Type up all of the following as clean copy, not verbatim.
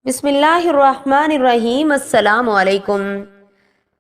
بسم اللہ الرحمن الرحیم۔ السلام علیکم۔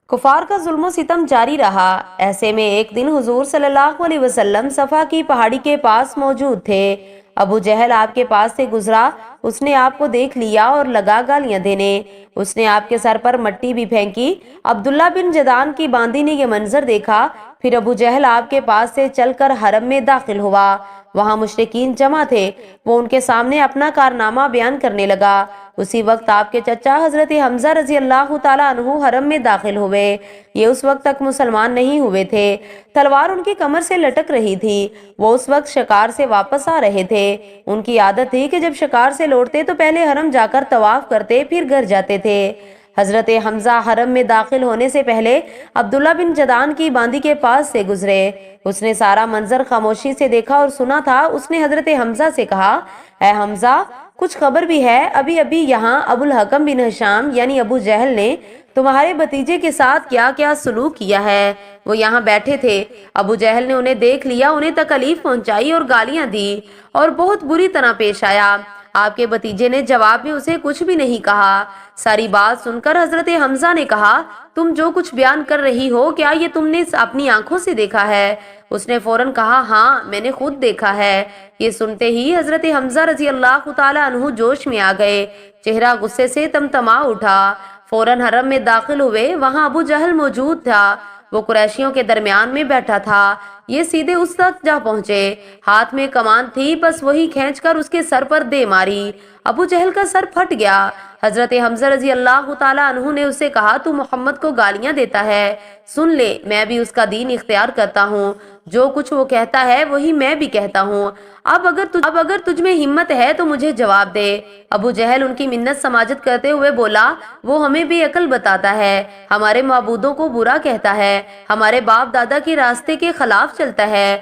کفار کا ظلم و ستم جاری رہا۔ ایسے میں ایک دن حضور صلی اللہ علیہ وسلم صفا کی پہاڑی کے پاس موجود تھے۔ ابو جہل آپ کے پاس سے گزرا۔ اس نے آپ کو دیکھ لیا اور لگا گالیاں دینے۔ اس نے آپ کے سر پر مٹی بھی پھینکی۔ عبداللہ بن جدعان کی باندی نے یہ منظر دیکھا۔ پھر ابو جہل آپ کے پاس سے چل کر حرم میں داخل ہوا۔ وہاں مشرکین جمع تھے۔ وہ ان کے سامنے اپنا کارنامہ بیان کرنے لگا۔ اسی وقت آپ کے چچا حضرت حمزہ رضی اللہ تعالیٰ عنہ حرم میں داخل ہوئے۔ یہ اس وقت تک مسلمان نہیں ہوئے تھے۔ تلوار ان کی کمر سے لٹک رہی تھی۔ وہ اس وقت شکار سے واپس آ رہے تھے۔ ان کی عادت تھی کہ جب شکار سے لوٹتے تو پہلے حرم جا کر طواف کرتے، پھر گھر جاتے تھے۔ حضرت حمزہ حرم میں داخل ہونے سے پہلے عبداللہ بن جدعان کی باندی کے پاس سے گزرے۔ اس نے سارا منظر خاموشی سے دیکھا اور سنا تھا۔ اس نے حضرت حمزہ سے کہا، اے حمزہ، کچھ خبر بھی ہے؟ ابھی ابھی یہاں ابو الحکم بن ہشام یعنی ابو جہل نے تمہارے بھتیجے کے ساتھ کیا کیا سلوک کیا ہے۔ وہ یہاں بیٹھے تھے۔ ابو جہل نے انہیں دیکھ لیا، انہیں تکلیف پہنچائی اور گالیاں دی اور بہت بری طرح پیش آیا۔ آپ کے بھتیجے نے جواب میں اسے کچھ بھی نہیں کہا۔ ساری بات سن کر حضرت حمزہ نے کہا، تم جو کچھ بیان کر رہی ہو، کیا یہ تم نے اپنی آنکھوں سے دیکھا ہے؟ اس نے فوراً کہا، ہاں میں نے خود دیکھا ہے۔ یہ سنتے ہی حضرت حمزہ رضی اللہ تعالیٰ عنہ جوش میں آ گئے۔ چہرہ غصے سے تمتما اٹھا۔ فوراً حرم میں داخل ہوئے۔ وہاں ابو جہل موجود تھا۔ وہ قریشیوں کے درمیان میں بیٹھا تھا۔ یہ سیدھے اس تک جا پہنچے۔ ہاتھ میں کمان تھی، بس وہی کھینچ کر اس کے سر پر دے ماری۔ ابو جہل کا سر پھٹ گیا۔ حضرت حمزہ رضی اللہ تعالیٰ عنہ نے اسے کہا، تو محمد کو گالیاں دیتا ہے؟ سن لے، میں بھی اس کا دین اختیار کرتا ہوں۔ جو کچھ وہ کہتا ہے وہی میں بھی کہتا ہوں۔ اب اگر تجھ میں ہمت ہے تو مجھے جواب دے۔ ابو جہل ان کی منت سماجت کرتے ہوئے بولا، وہ ہمیں بے عقل بتاتا ہے، ہمارے معبودوں کو برا کہتا ہے، ہمارے باپ دادا کے راستے کے خلاف چلتا ہے۔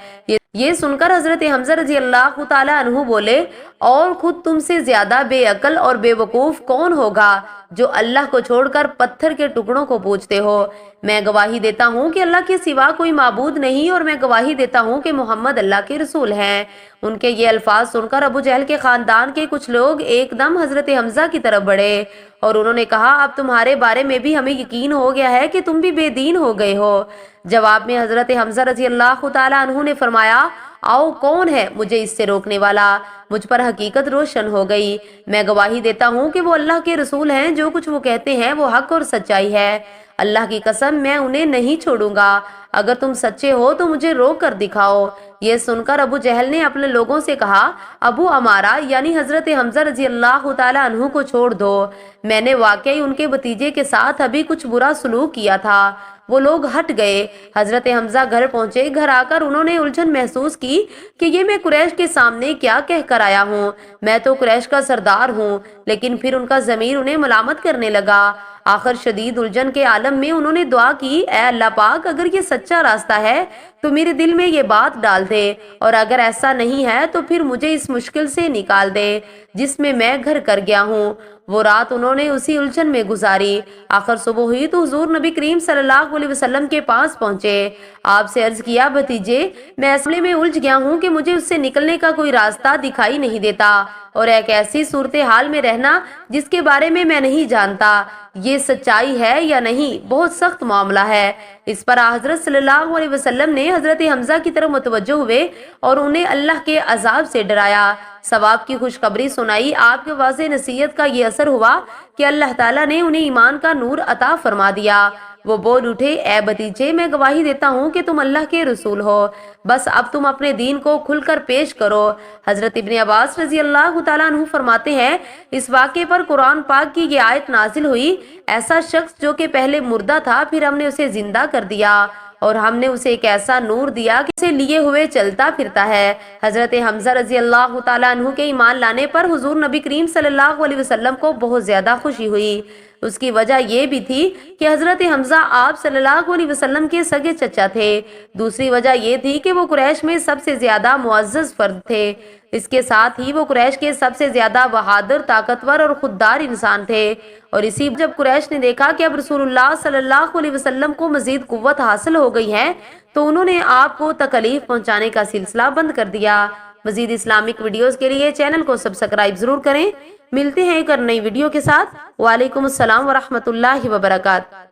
یہ سن کر حضرت حمزہ رضی اللہ تعالیٰ عنہ بولے، اور خود تم سے زیادہ بے عقل اور بے وقوف کون ہوگا جو اللہ کو چھوڑ کر پتھر کے ٹکڑوں کو پوجتے ہو؟ میں گواہی دیتا ہوں کہ اللہ کے سوا کوئی معبود نہیں، اور میں گواہی دیتا ہوں کہ محمد اللہ کے رسول ہیں۔ ان کے یہ الفاظ سن کر ابو جہل کے خاندان کے کچھ لوگ ایک دم حضرت حمزہ کی طرف بڑھے اور انہوں نے کہا، اب تمہارے بارے میں بھی ہمیں یقین ہو گیا ہے کہ تم بھی بے دین ہو گئے ہو۔ جواب میں حضرت حمزہ رضی اللہ تعالیٰ عنہ نے فرمایا، آؤ، کون ہے مجھے اس سے روکنے والا؟ مجھ پر حقیقت روشن ہو گئی۔ میں گواہی دیتا ہوں کہ وہ اللہ کے رسول ہیں۔ جو کچھ وہ کہتے ہیں وہ حق اور سچائی ہے۔ اللہ کی قسم، میں انہیں نہیں چھوڑوں گا۔ اگر تم سچے ہو تو مجھے روک کر دکھاؤ۔ یہ سن کر ابو جہل نے اپنے لوگوں سے کہا، ابو عمارہ یعنی حضرت حمزہ رضی اللہ تعالیٰ عنہ کو چھوڑ دو۔ میں نے واقعی ان کے بھتیجے کے ساتھ ابھی کچھ برا سلوک کیا تھا۔ وہ لوگ ہٹ گئے۔ حضرت حمزہ گھر پہنچے۔ گھر آ کر انہوں نے الجھن محسوس کی کہ یہ میں قریش کے سامنے کیا کہہ کر آیا ہوں۔ میں تو قریش کا سردار ہوں۔ لیکن پھر ان کا ضمیر انہیں ملامت کرنے لگا۔ آخر شدید الجھن کے عالم میں انہوں نے دعا کی، اے اللہ پاک، اگر یہ سچا راستہ ہے تو میرے دل میں یہ بات ڈال دے، اور اگر ایسا نہیں ہے تو پھر مجھے اس مشکل سے نکال دے جس میں گھر کر گیا ہوں۔ وہ رات انہوں نے اسی الجھن میں گزاری۔ آخر صبح ہوئی تو حضور نبی کریم صلی اللہ علیہ وسلم کے پاس پہنچے۔ آپ سے عرض کیا، بھتیجے، میں اس مسئلے میں الجھ گیا ہوں کہ مجھے اس سے نکلنے کا کوئی راستہ دکھائی نہیں دیتا، اور ایک ایسی صورتحال میں رہنا جس کے بارے میں نہیں جانتا یہ سچائی ہے یا نہیں، بہت سخت معاملہ ہے۔ اس پر حضرت صلی اللہ علیہ وسلم نے حضرت حمزہ کی طرف متوجہ ہوئے اور انہیں اللہ کے عذاب سے ڈرایا، ثواب کی خوشخبری سنائی۔ آپ کے واضح نصیحت کا یہ اثر ہوا کہ اللہ تعالیٰ نے انہیں ایمان کا نور عطا فرما دیا۔ وہ بول اٹھے، اے بھتیجے، میں گواہی دیتا ہوں کہ تم اللہ کے رسول ہو، بس اب تم اپنے دین کو کھل کر پیش کرو۔ حضرت ابن عباس رضی اللہ تعالیٰ عنہ فرماتے ہیں، اس واقعے پر قرآن پاک کی یہ آیت نازل ہوئی، ایسا شخص جو کہ پہلے مردہ تھا، پھر ہم نے اسے زندہ کر دیا اور ہم نے اسے ایک ایسا نور دیا کہ اسے لیے ہوئے چلتا پھرتا ہے۔ حضرت حمزہ رضی اللہ تعالیٰ عنہ کے ایمان لانے پر حضور نبی کریم صلی اللہ علیہ وسلم کو بہت زیادہ خوشی ہوئی۔ اس کی وجہ یہ بھی تھی کہ حضرت حمزہ آپ صلی اللہ علیہ وسلم کے سگے چچا تھے۔ دوسری وجہ یہ تھی کہ وہ قریش میں سب سے زیادہ معزز فرد تھے۔ اس کے ساتھ ہی وہ قریش کے سب سے زیادہ بہادر، طاقتور اور خوددار انسان تھے، اور اسی جب قریش نے دیکھا کہ اب رسول اللہ صلی اللہ علیہ وسلم کو مزید قوت حاصل ہو گئی ہے تو انہوں نے آپ کو تکلیف پہنچانے کا سلسلہ بند کر دیا۔ مزید اسلامک ویڈیوز کے لیے چینل کو سبسکرائب ضرور کریں۔ ملتے ہیں ایک اور نئی ویڈیو کے ساتھ۔ وعلیکم السلام ورحمۃ اللہ وبرکاتہ۔